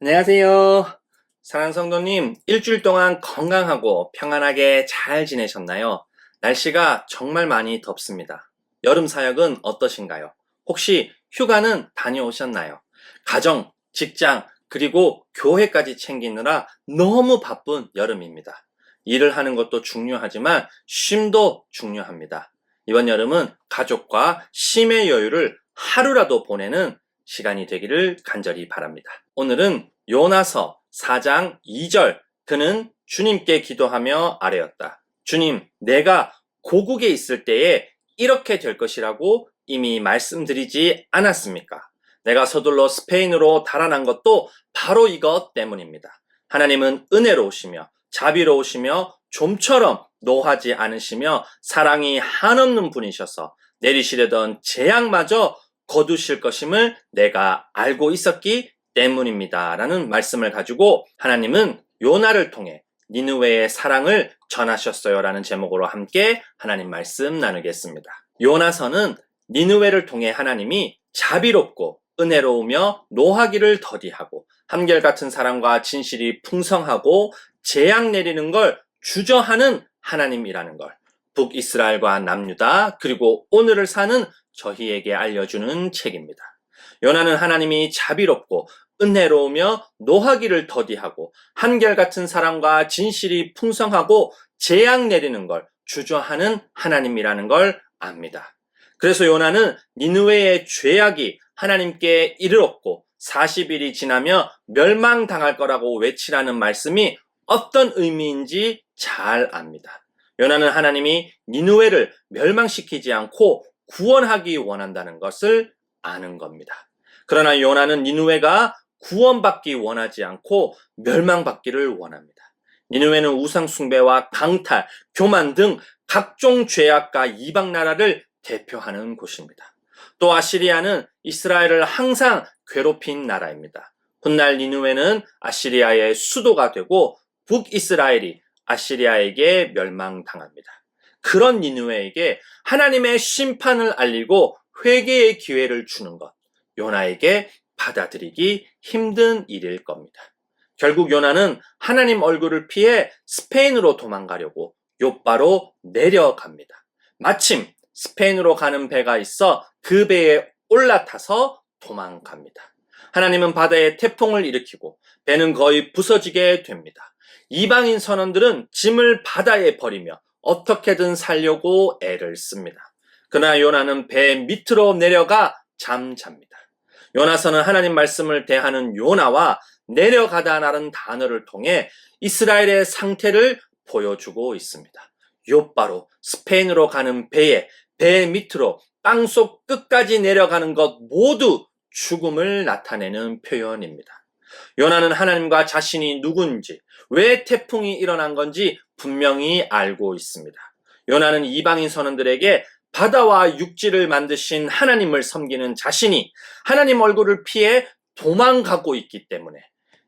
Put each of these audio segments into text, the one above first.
안녕하세요. 사랑하는 성도님, 일주일 동안 건강하고 평안하게 잘 지내셨나요? 날씨가 정말 많이 덥습니다. 여름 사역은 어떠신가요? 혹시 휴가는 다녀오셨나요? 가정, 직장, 그리고 교회까지 챙기느라 너무 바쁜 여름입니다. 일을 하는 것도 중요하지만 쉼도 중요합니다. 이번 여름은 가족과 쉼의 여유를 하루라도 보내는 시간이 되기를 간절히 바랍니다. 오늘은 요나서 4장 2절, 그는 주님께 기도하며 아뢰었다. 주님, 내가 고국에 있을 때에 이렇게 될 것이라고 이미 말씀드리지 않았습니까? 내가 서둘러 스페인으로 달아난 것도 바로 이것 때문입니다. 하나님은 은혜로우시며 자비로우시며 좀처럼 노하지 않으시며 사랑이 한없는 분이셔서 내리시려던 재앙마저 거두실 것임을 내가 알고 있었기 때문입니다. 라는 말씀을 가지고 하나님은 요나를 통해 니느웨의 사랑을 전하셨어요. 라는 제목으로 함께 하나님 말씀 나누겠습니다. 요나서는 니느웨를 통해 하나님이 자비롭고 은혜로우며 노하기를 더디하고 한결같은 사랑과 진실이 풍성하고 재앙 내리는 걸 주저하는 하나님이라는 걸 북이스라엘과 남유다 그리고 오늘을 사는 저희에게 알려주는 책입니다. 요나는 하나님이 자비롭고 은혜로우며 노하기를 더디하고 한결같은 사랑과 진실이 풍성하고 재앙 내리는 걸 주저하는 하나님이라는 걸 압니다. 그래서 요나는 니느웨의 죄악이 하나님께 이르렀고 40일이 지나며 멸망당할 거라고 외치라는 말씀이 어떤 의미인지 잘 압니다. 요나는 하나님이 니느웨를 멸망시키지 않고 구원하기 원한다는 것을 아는 겁니다. 그러나 요나는 니느웨가 구원받기 원하지 않고 멸망받기를 원합니다. 니느웨는 우상 숭배와 강탈, 교만 등 각종 죄악과 이방 나라를 대표하는 곳입니다. 또 아시리아는 이스라엘을 항상 괴롭힌 나라입니다. 훗날 니느웨는 아시리아의 수도가 되고 북이스라엘이 아시리아에게 멸망당합니다. 그런 니느웨에게 하나님의 심판을 알리고 회개의 기회를 주는 것, 요나에게 받아들이기 힘든 일일 겁니다. 결국 요나는 하나님 얼굴을 피해 스페인으로 도망가려고 욥바로 내려갑니다. 마침 스페인으로 가는 배가 있어 그 배에 올라타서 도망갑니다. 하나님은 바다에 태풍을 일으키고 배는 거의 부서지게 됩니다. 이방인 선원들은 짐을 바다에 버리며 어떻게든 살려고 애를 씁니다. 그러나 요나는 배 밑으로 내려가 잠잡니다. 요나서는 하나님 말씀을 대하는 요나와 내려가다라는 단어를 통해 이스라엘의 상태를 보여주고 있습니다. 욥바로 스페인으로 가는 배에 배 밑으로 땅속 끝까지 내려가는 것 모두 죽음을 나타내는 표현입니다. 요나는 하나님과 자신이 누군지, 왜 태풍이 일어난 건지 분명히 알고 있습니다. 요나는 이방인 선원들에게 바다와 육지를 만드신 하나님을 섬기는 자신이 하나님 얼굴을 피해 도망가고 있기 때문에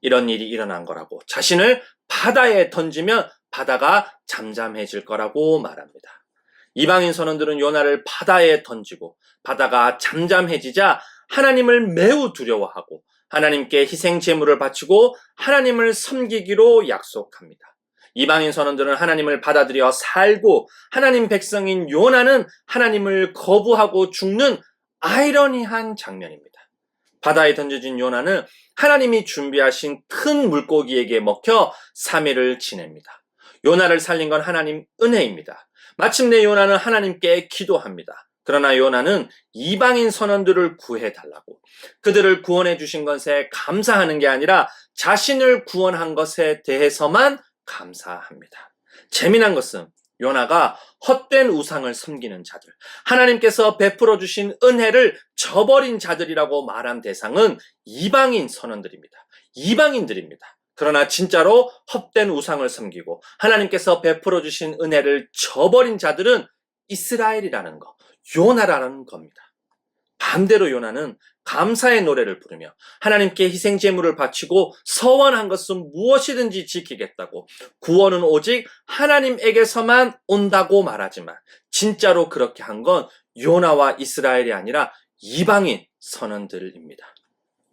이런 일이 일어난 거라고, 자신을 바다에 던지면 바다가 잠잠해질 거라고 말합니다. 이방인 선원들은 요나를 바다에 던지고 바다가 잠잠해지자 하나님을 매우 두려워하고 하나님께 희생 제물을 바치고 하나님을 섬기기로 약속합니다. 이방인 선원들은 하나님을 받아들여 살고 하나님 백성인 요나는 하나님을 거부하고 죽는 아이러니한 장면입니다. 바다에 던져진 요나는 하나님이 준비하신 큰 물고기에게 먹혀 3일을 지냅니다. 요나를 살린 건 하나님 은혜입니다. 마침내 요나는 하나님께 기도합니다. 그러나 요나는 이방인 선원들을 구해달라고, 그들을 구원해 주신 것에 감사하는 게 아니라 자신을 구원한 것에 대해서만 감사합니다. 재미난 것은 요나가 헛된 우상을 섬기는 자들, 하나님께서 베풀어 주신 은혜를 저버린 자들이라고 말한 대상은 이방인 선원들입니다. 이방인들입니다. 그러나 진짜로 헛된 우상을 섬기고 하나님께서 베풀어 주신 은혜를 저버린 자들은 이스라엘이라는 거, 요나라는 겁니다. 반대로 요나는 감사의 노래를 부르며 하나님께 희생 제물을 바치고 서원한 것은 무엇이든지 지키겠다고, 구원은 오직 하나님에게서만 온다고 말하지만 진짜로 그렇게 한 건 요나와 이스라엘이 아니라 이방인 선원들입니다.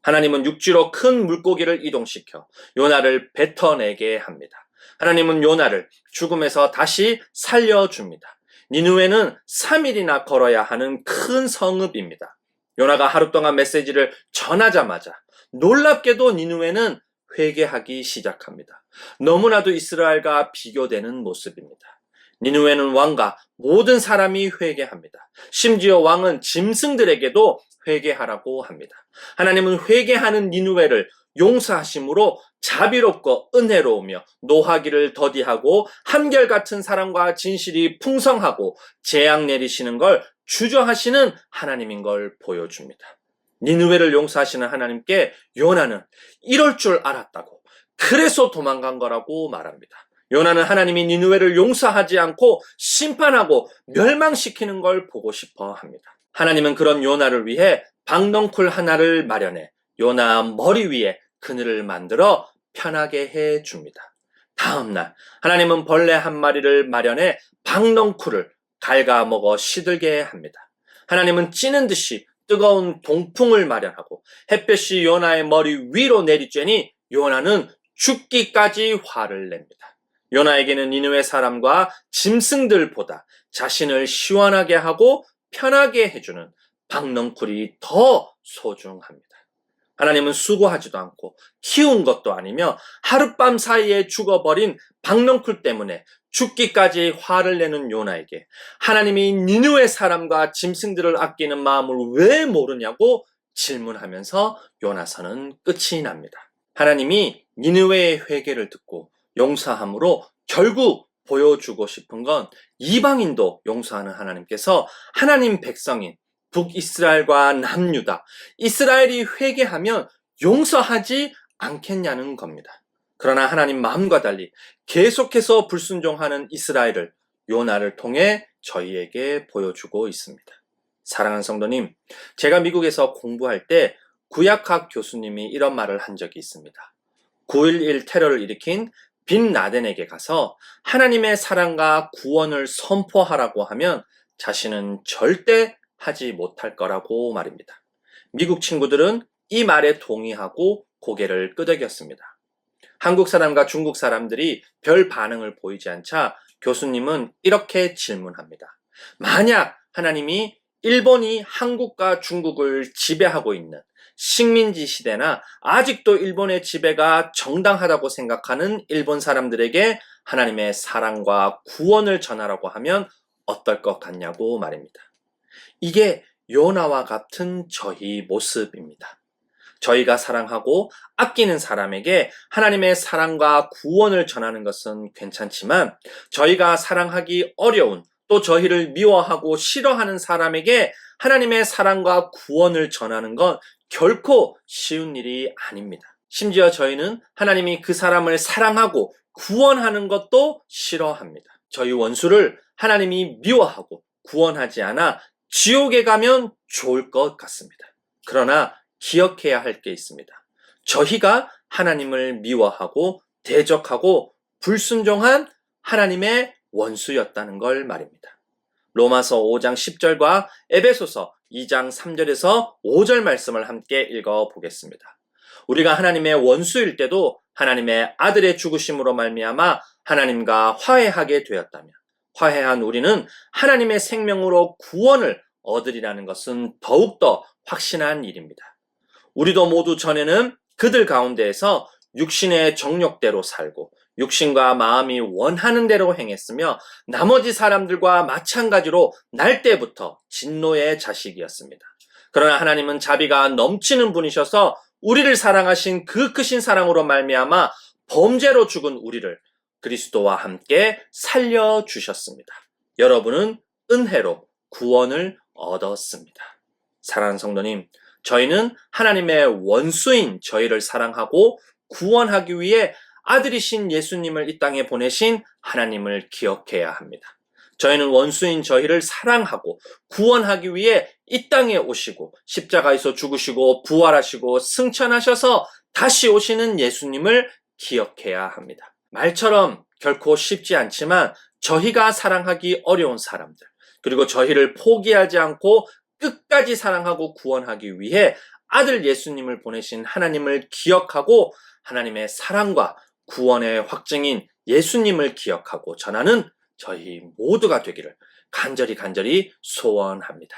하나님은 육지로 큰 물고기를 이동시켜 요나를 뱉어내게 합니다. 하나님은 요나를 죽음에서 다시 살려줍니다. 니느웨는 3일이나 걸어야 하는 큰 성읍입니다. 요나가 하루 동안 메시지를 전하자마자 놀랍게도 니느웨는 회개하기 시작합니다. 너무나도 이스라엘과 비교되는 모습입니다. 니느웨는 왕과 모든 사람이 회개합니다. 심지어 왕은 짐승들에게도 회개하라고 합니다. 하나님은 회개하는 니느웨를 용서하심으로 자비롭고 은혜로우며 노하기를 더디하고 한결같은 사랑과 진실이 풍성하고 재앙 내리시는 걸 주저하시는 하나님인 걸 보여줍니다. 니느웨를 용서하시는 하나님께 요나는 이럴 줄 알았다고, 그래서 도망간 거라고 말합니다. 요나는 하나님이 니느웨를 용서하지 않고 심판하고 멸망시키는 걸 보고 싶어 합니다. 하나님은 그런 요나를 위해 박넝쿨 하나를 마련해 요나 머리 위에 그늘을 만들어 편하게 해줍니다. 다음날 하나님은 벌레 한 마리를 마련해 박넝쿨을 갉아먹어 시들게 합니다. 하나님은 찌는 듯이 뜨거운 동풍을 마련하고 햇볕이 요나의 머리 위로 내리쬐니 요나는 죽기까지 화를 냅니다. 요나에게는 니느웨 사람과 짐승들보다 자신을 시원하게 하고 편하게 해주는 박넝쿨이 더 소중합니다. 하나님은 수고하지도 않고 키운 것도 아니며 하룻밤 사이에 죽어버린 박넝쿨 때문에 죽기까지 화를 내는 요나에게 하나님이 니느웨 사람과 짐승들을 아끼는 마음을 왜 모르냐고 질문하면서 요나서는 끝이 납니다. 하나님이 니느웨의 회개를 듣고 용서함으로 결국 보여주고 싶은 건 이방인도 용서하는 하나님께서 하나님 백성인 북이스라엘과 남유다, 이스라엘이 회개하면 용서하지 않겠냐는 겁니다. 그러나 하나님 마음과 달리 계속해서 불순종하는 이스라엘을 요나를 통해 저희에게 보여주고 있습니다. 사랑하는 성도님, 제가 미국에서 공부할 때 구약학 교수님이 이런 말을 한 적이 있습니다. 9.11 테러를 일으킨 빈 라덴에게 가서 하나님의 사랑과 구원을 선포하라고 하면 자신은 절대 하지 못할 거라고 말입니다. 미국 친구들은 이 말에 동의하고 고개를 끄덕였습니다. 한국 사람과 중국 사람들이 별 반응을 보이지 않자 교수님은 이렇게 질문합니다. 만약 하나님이 일본이 한국과 중국을 지배하고 있는 식민지 시대나 아직도 일본의 지배가 정당하다고 생각하는 일본 사람들에게 하나님의 사랑과 구원을 전하라고 하면 어떨 것 같냐고 말입니다. 이게 요나와 같은 저희 모습입니다. 저희가 사랑하고 아끼는 사람에게 하나님의 사랑과 구원을 전하는 것은 괜찮지만 저희가 사랑하기 어려운 또 저희를 미워하고 싫어하는 사람에게 하나님의 사랑과 구원을 전하는 건 결코 쉬운 일이 아닙니다. 심지어 저희는 하나님이 그 사람을 사랑하고 구원하는 것도 싫어합니다. 저희 원수를 하나님이 미워하고 구원하지 않아 지옥에 가면 좋을 것 같습니다. 그러나 기억해야 할 게 있습니다. 저희가 하나님을 미워하고 대적하고 불순종한 하나님의 원수였다는 걸 말입니다. 로마서 5장 10절과 에베소서 2장 3절에서 5절 말씀을 함께 읽어보겠습니다. 우리가 하나님의 원수일 때도 하나님의 아들의 죽으심으로 말미암아 하나님과 화해하게 되었다면 화해한 우리는 하나님의 생명으로 구원을 얻으리라는 것은 더욱더 확신한 일입니다. 우리도 모두 전에는 그들 가운데에서 육신의 정욕대로 살고 육신과 마음이 원하는 대로 행했으며 나머지 사람들과 마찬가지로 날 때부터 진노의 자식이었습니다. 그러나 하나님은 자비가 넘치는 분이셔서 우리를 사랑하신 그 크신 사랑으로 말미암아 범죄로 죽은 우리를 그리스도와 함께 살려주셨습니다. 여러분은 은혜로 구원을 얻었습니다. 사랑하는 성도님, 저희는 하나님의 원수인 저희를 사랑하고 구원하기 위해 아들이신 예수님을 이 땅에 보내신 하나님을 기억해야 합니다. 저희는 원수인 저희를 사랑하고 구원하기 위해 이 땅에 오시고 십자가에서 죽으시고 부활하시고 승천하셔서 다시 오시는 예수님을 기억해야 합니다. 말처럼 결코 쉽지 않지만 저희가 사랑하기 어려운 사람들, 그리고 저희를 포기하지 않고 끝까지 사랑하고 구원하기 위해 아들 예수님을 보내신 하나님을 기억하고 하나님의 사랑과 구원의 확증인 예수님을 기억하고 전하는 저희 모두가 되기를 간절히 소원합니다.